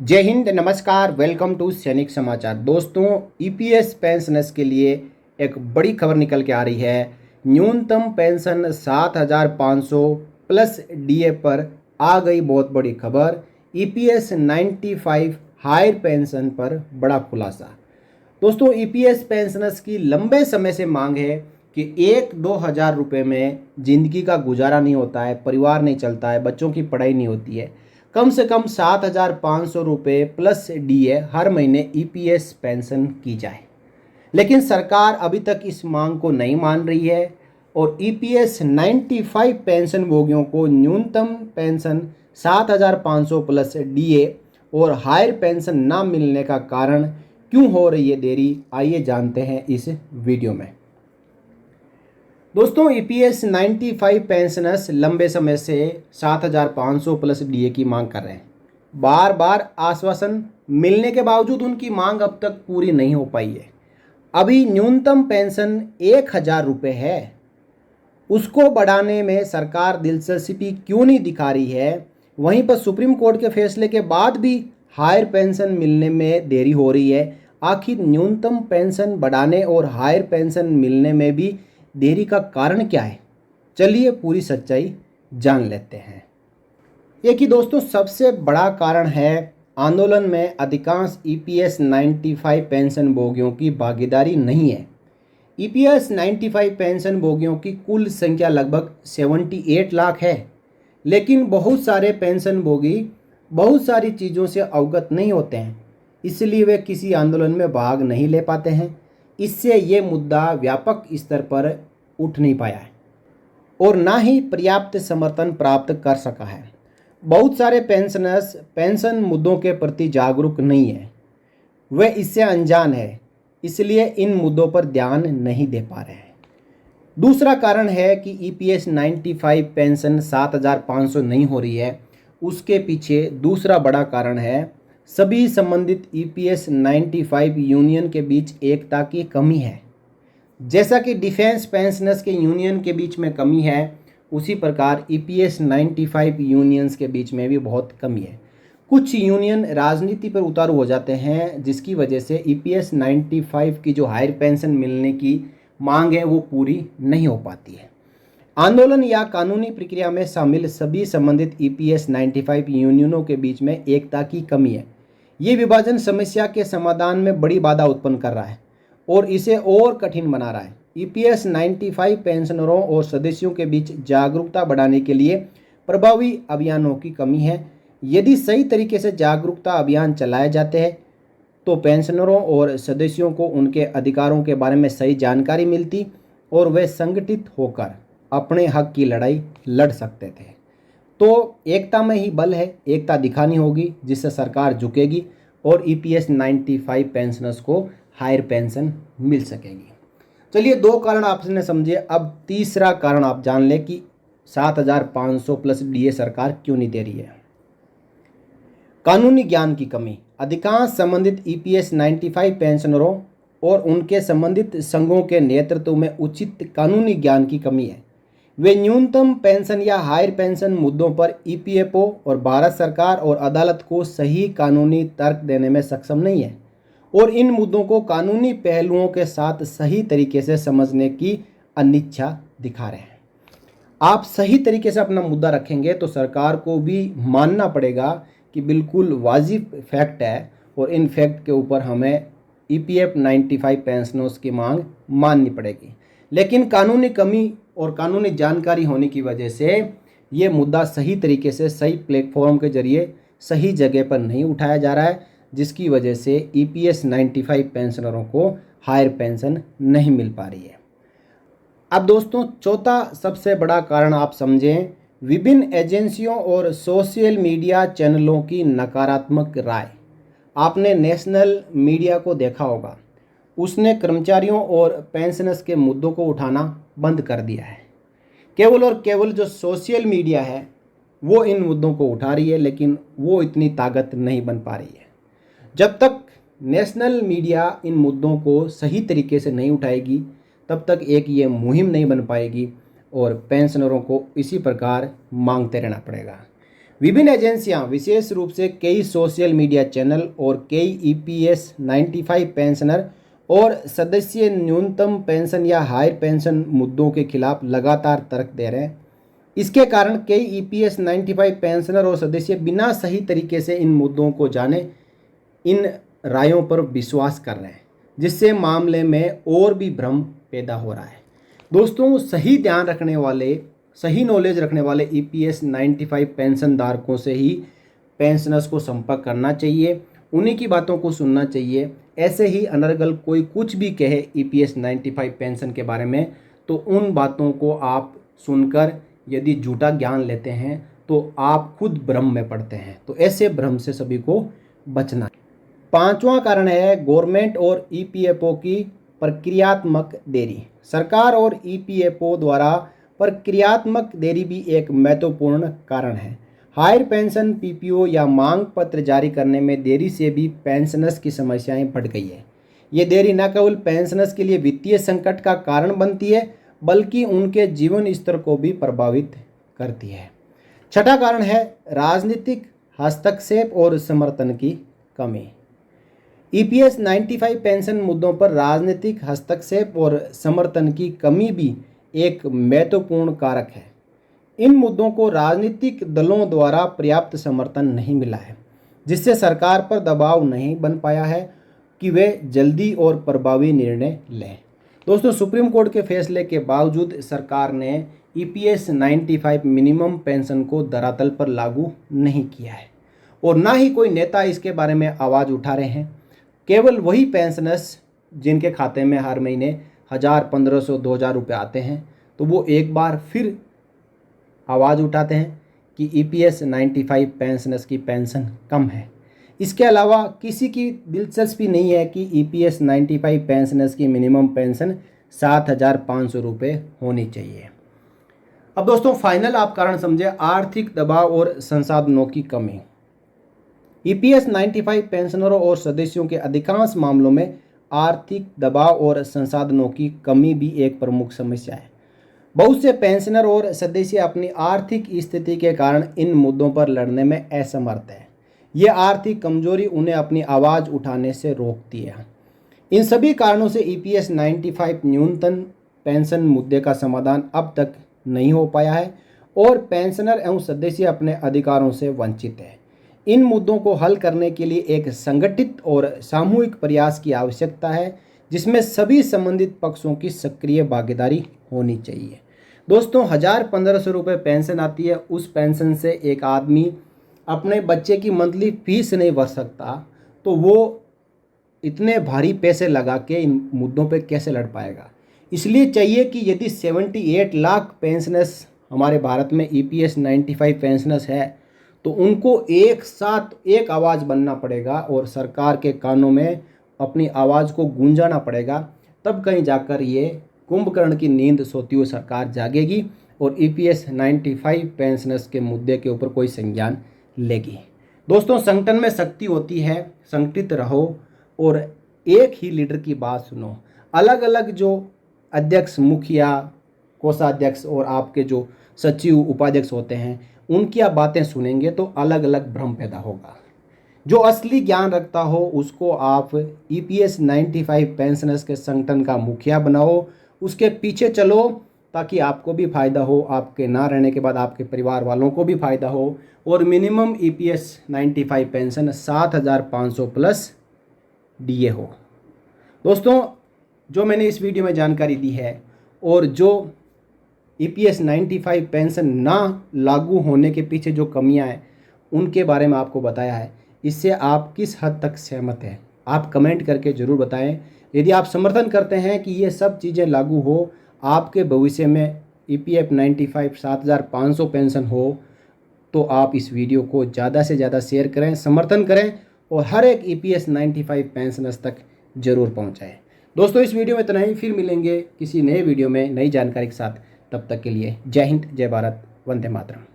जय हिंद, नमस्कार, welcome to सैनिक समाचार। दोस्तों, ईपीएस पेंशनर्स के लिए एक बड़ी खबर निकल के आ रही है। न्यूनतम पेंशन 7,500 प्लस डीए पर आ गई बहुत बड़ी खबर। ईपीएस 95 हायर पेंशन पर बड़ा खुलासा। दोस्तों, ईपीएस पेंशनर्स की लंबे समय से मांग है कि 1-2 हज़ार रुपये में ज़िंदगी का गुजारा नहीं होता है, परिवार नहीं चलता है, बच्चों की पढ़ाई नहीं होती है। कम से कम 7,500 रुपये प्लस डीए हर महीने ईपीएस पेंशन की जाए, लेकिन सरकार अभी तक इस मांग को नहीं मान रही है और ईपीएस 95 पेंशन भोगियों को न्यूनतम पेंशन 7,500 प्लस डीए और हायर पेंशन ना मिलने का कारण क्यों हो रही है देरी, आइए जानते हैं इस वीडियो में। दोस्तों, ईपीएस 95 पेंशनर्स लंबे समय से 7,500 प्लस डीए की मांग कर रहे हैं। बार बार आश्वासन मिलने के बावजूद उनकी मांग अब तक पूरी नहीं हो पाई है। अभी न्यूनतम पेंशन 1,000 रुपये है, उसको बढ़ाने में सरकार दिलचस्पी क्यों नहीं दिखा रही है। वहीं पर सुप्रीम कोर्ट के फैसले के बाद भी हायर पेंशन मिलने में देरी हो रही है। आखिर न्यूनतम पेंशन बढ़ाने और हायर पेंशन मिलने में भी देरी का कारण क्या है, चलिए पूरी सच्चाई जान लेते हैं। एक ही दोस्तों, सबसे बड़ा कारण है आंदोलन में अधिकांश ईपीएस 95 पेंशन भोगियों की भागीदारी नहीं है। ईपीएस 95 पेंशन भोगियों की कुल संख्या लगभग 78 लाख है, लेकिन बहुत सारे पेंशन भोगी बहुत सारी चीज़ों से अवगत नहीं होते हैं, इसलिए वे किसी आंदोलन में भाग नहीं ले पाते हैं। इससे ये मुद्दा व्यापक स्तर पर उठ नहीं पाया है और ना ही पर्याप्त समर्थन प्राप्त कर सका है। बहुत सारे पेंशनर्स पेंशन मुद्दों के प्रति जागरूक नहीं है, वे इससे अनजान है, इसलिए इन मुद्दों पर ध्यान नहीं दे पा रहे हैं। दूसरा कारण है कि ईपीएस 95 पेंशन 7,500 नहीं हो रही है। उसके पीछे दूसरा बड़ा कारण है सभी संबंधित ईपीएस 95 यूनियन के बीच एकता की कमी है। जैसा कि डिफेंस पेंशनर्स के यूनियन के बीच में कमी है, उसी प्रकार ईपीएस 95 यूनियंस के बीच में भी बहुत कमी है। कुछ यूनियन राजनीति पर उतारू हो जाते हैं, जिसकी वजह से ईपीएस 95 की जो हायर पेंशन मिलने की मांग है वो पूरी नहीं हो पाती है। आंदोलन या कानूनी प्रक्रिया में शामिल सभी संबंधित ईपीएस 95 यूनियनों के बीच में एकता की कमी है। ये विभाजन समस्या के समाधान में बड़ी बाधा उत्पन्न कर रहा है और इसे और कठिन बना रहा है। ईपीएस 95 पेंशनरों और सदस्यों के बीच जागरूकता बढ़ाने के लिए प्रभावी अभियानों की कमी है। यदि सही तरीके से जागरूकता अभियान चलाए जाते हैं तो पेंशनरों और सदस्यों को उनके अधिकारों के बारे में सही जानकारी मिलती और वे संगठित होकर अपने हक की लड़ाई लड़ सकते थे। तो एकता में ही बल है, एकता दिखानी होगी, जिससे सरकार झुकेगी और ईपीएस 95 पेंशनर्स को हायर पेंशन मिल सकेगी। चलिए, दो कारण आपने समझे, अब तीसरा कारण आप जान लें कि 7,500 प्लस डीए सरकार क्यों नहीं दे रही है। कानूनी ज्ञान की कमी। अधिकांश संबंधित ईपीएस 95 पेंशनरों और उनके संबंधित संघों के नेतृत्व में उचित कानूनी ज्ञान की कमी है। वे न्यूनतम पेंशन या हायर पेंशन मुद्दों पर ईपीएफओ और भारत सरकार और अदालत को सही कानूनी तर्क देने में सक्षम नहीं है और इन मुद्दों को कानूनी पहलुओं के साथ सही तरीके से समझने की अनिच्छा दिखा रहे हैं। आप सही तरीके से अपना मुद्दा रखेंगे तो सरकार को भी मानना पड़ेगा कि बिल्कुल वाजिब फैक्ट है और इन फैक्ट के ऊपर हमें ईपीएफ 95 पेंशनर्स की मांग माननी पड़ेगी। लेकिन कानूनी कमी और कानूनी जानकारी होने की वजह से ये मुद्दा सही तरीके से सही प्लेटफॉर्म के जरिए सही जगह पर नहीं उठाया जा रहा है, जिसकी वजह से ईपीएस 95 पेंशनरों को हायर पेंशन नहीं मिल पा रही है। अब दोस्तों, चौथा सबसे बड़ा कारण आप समझें, विभिन्न एजेंसियों और सोशल मीडिया चैनलों की नकारात्मक राय। आपने नेशनल मीडिया को देखा होगा, उसने कर्मचारियों और पेंशनर्स के मुद्दों को उठाना बंद कर दिया है। केवल और केवल जो सोशल मीडिया है वो इन मुद्दों को उठा रही है, लेकिन वो इतनी ताकत नहीं बन पा रही है। जब तक नेशनल मीडिया इन मुद्दों को सही तरीके से नहीं उठाएगी, तब तक एक ये मुहिम नहीं बन पाएगी और पेंशनरों को इसी प्रकार मांगते रहना पड़ेगा। विभिन्न एजेंसियां, विशेष रूप से कई सोशल मीडिया चैनल और कई EPS 95 पेंशनर और सदस्य न्यूनतम पेंशन या हायर पेंशन मुद्दों के खिलाफ लगातार तर्क दे रहे हैं। इसके कारण कई EPS 95 पेंशनर और सदस्य बिना सही तरीके से इन मुद्दों को जाने इन रायों पर विश्वास कर रहे हैं, जिससे मामले में और भी भ्रम पैदा हो रहा है। दोस्तों, सही ध्यान रखने वाले, सही नॉलेज रखने वाले EPS 95 पेंशन धारकों से ही पेंशनर्स को संपर्क करना चाहिए, उन्हीं की बातों को सुनना चाहिए। ऐसे ही अनर्गल कोई कुछ भी कहे EPS 95 पेंशन के बारे में, तो उन बातों को आप सुनकर यदि झूठा ज्ञान लेते हैं तो आप खुद भ्रम में पड़ते हैं। तो ऐसे भ्रम से सभी को बचना है। पांचवा कारण है गवर्नमेंट और EPFO की प्रक्रियात्मक देरी। सरकार और EPFO द्वारा प्रक्रियात्मक देरी भी एक महत्वपूर्ण कारण है। हायर पेंशन PPO या मांग पत्र जारी करने में देरी से भी पेंशनर्स की समस्याएं बढ़ गई है। ये देरी न केवल पेंशनर्स के लिए वित्तीय संकट का कारण बनती है, बल्कि उनके जीवन स्तर को भी प्रभावित करती है। छठा कारण है राजनीतिक हस्तक्षेप और समर्थन की कमी। EPS 95 पेंशन मुद्दों पर राजनीतिक हस्तक्षेप और समर्थन की कमी भी एक महत्वपूर्ण कारक है। इन मुद्दों को राजनीतिक दलों द्वारा पर्याप्त समर्थन नहीं मिला है, जिससे सरकार पर दबाव नहीं बन पाया है कि वे जल्दी और प्रभावी निर्णय लें। दोस्तों, सुप्रीम कोर्ट के फैसले के बावजूद सरकार ने EPS 95 मिनिमम पेंशन को धरातल पर लागू नहीं किया है और ना ही कोई नेता इसके बारे में आवाज़ उठा रहे हैं। केवल वही पेंशनर्स जिनके खाते में हर महीने 1000, 1500, 2000 रुपये आते हैं, तो वो एक बार फिर आवाज़ उठाते हैं कि EPS 95 पेंशनर्स की पेंशन कम है। इसके अलावा किसी की दिलचस्पी नहीं है कि EPS 95 पेंशनर्स की मिनिमम पेंशन 7500 रुपये होनी चाहिए। अब दोस्तों, फाइनल आप कारण समझे आर्थिक दबाव और संसाधनों की कमी। EPS 95 पेंशनरों और सदस्यों के अधिकांश मामलों में आर्थिक दबाव और संसाधनों की कमी भी एक प्रमुख समस्या है। बहुत से पेंशनर और सदस्य अपनी आर्थिक स्थिति के कारण इन मुद्दों पर लड़ने में असमर्थ हैं। ये आर्थिक कमजोरी उन्हें अपनी आवाज़ उठाने से रोकती है। इन सभी कारणों से EPS 95 न्यूनतम पेंशन मुद्दे का समाधान अब तक नहीं हो पाया है और पेंशनर एवं सदस्य अपने अधिकारों से वंचित है। इन मुद्दों को हल करने के लिए एक संगठित और सामूहिक प्रयास की आवश्यकता है, जिसमें सभी संबंधित पक्षों की सक्रिय भागीदारी होनी चाहिए। दोस्तों, 1000-1500 रुपये पेंशन आती है, उस पेंशन से एक आदमी अपने बच्चे की मंथली फीस नहीं भर सकता, तो वो इतने भारी पैसे लगा के इन मुद्दों पे कैसे लड़ पाएगा। इसलिए चाहिए कि यदि 78 लाख पेंशनर्स हमारे भारत में EPS 95 पेंशनर्स है, तो उनको एक साथ एक आवाज़ बनना पड़ेगा और सरकार के कानों में अपनी आवाज़ को गूंजाना पड़ेगा। तब कहीं जाकर ये कुंभकर्ण की नींद सोती हुई सरकार जागेगी और EPS 95 पेंशनर्स के मुद्दे के ऊपर कोई संज्ञान लेगी। दोस्तों, संगठन में शक्ति होती है, संगठित रहो और एक ही लीडर की बात सुनो। अलग अलग जो अध्यक्ष, मुखिया, कोषाध्यक्ष और आपके जो सचिव, उपाध्यक्ष होते हैं, उनकी आप बातें सुनेंगे तो अलग अलग भ्रम पैदा होगा। जो असली ज्ञान रखता हो उसको आप EPS 95 पेंशनर्स के संगठन का मुखिया बनाओ, उसके पीछे चलो, ताकि आपको भी फ़ायदा हो, आपके ना रहने के बाद आपके परिवार वालों को भी फ़ायदा हो और minimum EPS 95 pension 7500 plus DA हो। दोस्तों, जो मैंने इस वीडियो में जानकारी दी है और जो EPS 95 पेंशन ना लागू होने के पीछे जो कमियां हैं उनके बारे में आपको बताया है, इससे आप किस हद तक सहमत हैं आप कमेंट करके ज़रूर बताएं। यदि आप समर्थन करते हैं कि ये सब चीज़ें लागू हो, आपके भविष्य में EPS 95 7500 पेंशन हो, तो आप इस वीडियो को ज़्यादा से ज़्यादा शेयर करें, समर्थन करें और हर एक EPS 95 पेंशनर्स तक ज़रूर पहुँचाएँ। दोस्तों, इस वीडियो में इतना ही, फिर मिलेंगे किसी नए वीडियो में नई जानकारी के साथ। तब तक के लिए जय हिंद, जय भारत, वंदे मातरम।